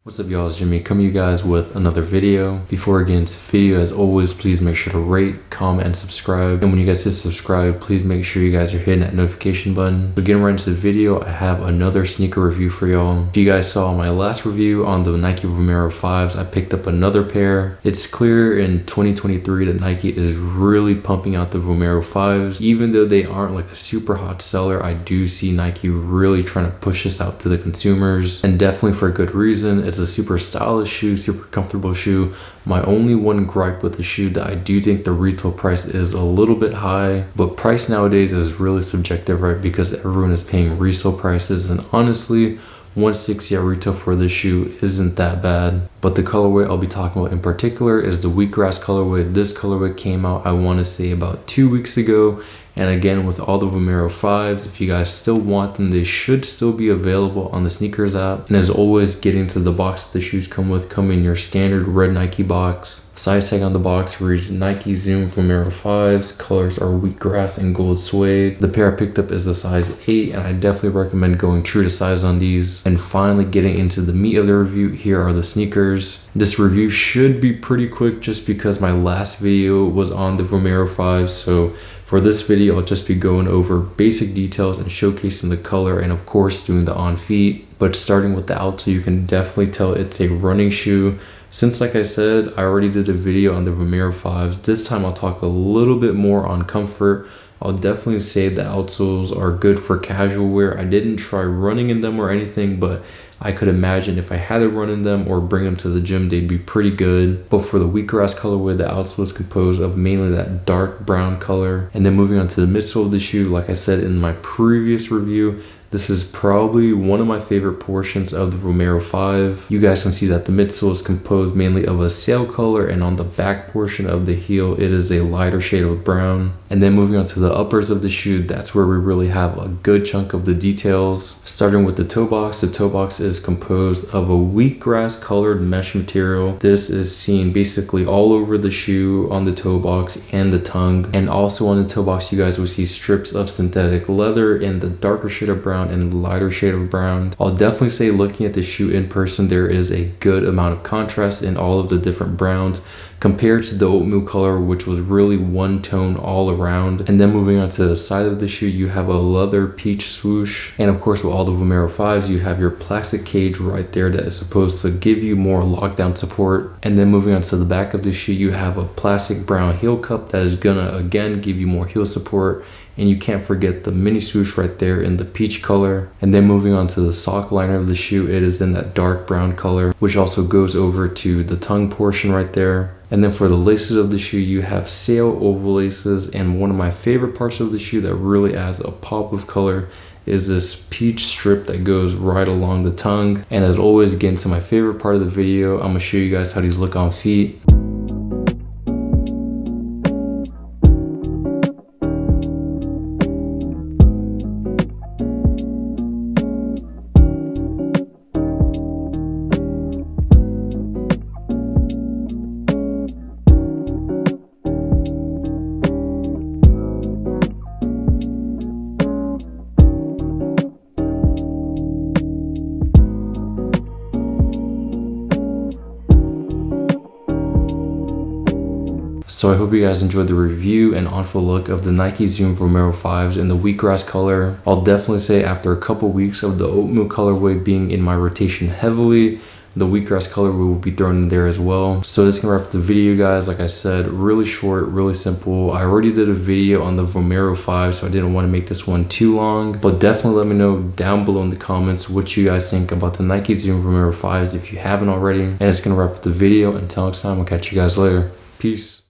What's up, y'all? It's Jimmy coming to you guys with another video. Before I get into the video, as always, please make sure to rate, comment, and subscribe. And when you guys hit subscribe, please make sure you guys are hitting that notification button. So getting right into the video, I have another sneaker review for y'all. If you guys saw my last review on the Nike Vomero 5s, I picked up another pair. It's clear in 2023 that Nike is really pumping out the Vomero 5s. Even though they aren't like a super hot seller, I do see Nike really trying to push this out to the consumers, and definitely for a good reason. It's a super stylish shoe, super comfortable shoe. My only one gripe with the shoe that I do think the retail price is a little bit high, but price nowadays is really subjective, right? Because everyone is paying resale prices, and honestly, $160 at retail for this shoe isn't that bad. But the colorway I'll be talking about in particular is the Wheatgrass colorway. This colorway came out, I want to say, about 2 weeks ago. And again, with all the Vomero 5s, if you guys still want them, they should still be available on the sneakers app. And as always, getting to the box that the shoes come in your standard red Nike box. Size tag on the box reads Nike Zoom Vomero 5s. Colors are Wheatgrass and gold suede. The pair I picked up is a size 8, and I definitely recommend going true to size on these. And finally, getting into the meat of the review, here are the sneakers. This review should be pretty quick just because my last video was on the Vomero 5s. So for this video, I'll just be going over basic details and showcasing the color, and of course doing the on feet. But starting with the outsole, you can definitely tell it's a running shoe. Since, like I said, I already did a video on the Vomero 5s, this time I'll talk a little bit more on comfort. I'll definitely say the outsoles are good for casual wear. I didn't try running in them or anything, but I could imagine if I had to run in them or bring them to the gym, they'd be pretty good. But for the Wheatgrass colorway, the outsole is composed of mainly that dark brown color. And then moving on to the midsole of the shoe, like I said in my previous review, this is probably one of my favorite portions of the Vomero 5. You guys can see that the midsole is composed mainly of a sail color, and on the back portion of the heel, it is a lighter shade of brown. And then moving on to the uppers of the shoe, that's where we really have a good chunk of the details. Starting with the toe box is composed of a wheatgrass colored mesh material. This is seen basically all over the shoe, on the toe box and the tongue. And also on the toe box, you guys will see strips of synthetic leather in the darker shade of brown and the lighter shade of brown. I'll definitely say, looking at the shoe in person, there is a good amount of contrast in all of the different browns compared to the oatmeal color, which was really one tone all around. And then moving on to the side of the shoe, you have a leather peach swoosh. And of course, with all the Vomero 5s, you have your plastic cage right there that is supposed to give you more lockdown support. And then moving on to the back of the shoe, you have a plastic brown heel cup that is gonna again give you more heel support. And you can't forget the mini swoosh right there in the peach color. And then moving on to the sock liner of the shoe, it is in that dark brown color, which also goes over to the tongue portion right there. And then for the laces of the shoe, you have sail oval laces. And one of my favorite parts of the shoe that really adds a pop of color is this peach strip that goes right along the tongue. And as always, getting to my favorite part of the video, I'm gonna show you guys how these look on feet. So I hope you guys enjoyed the review and on-foot look of the Nike Zoom Vomero 5s in the Wheatgrass color. I'll definitely say, after a couple weeks of the oatmeal colorway being in my rotation heavily, the Wheatgrass colorway will be thrown in there as well. So this can wrap up the video, guys. Like I said, really short, really simple. I already did a video on the Vomero 5, so I didn't want to make this one too long. But definitely let me know down below in the comments what you guys think about the Nike Zoom Vomero 5s if you haven't already. And it's gonna wrap up the video. Until next time, I'll catch you guys later. Peace.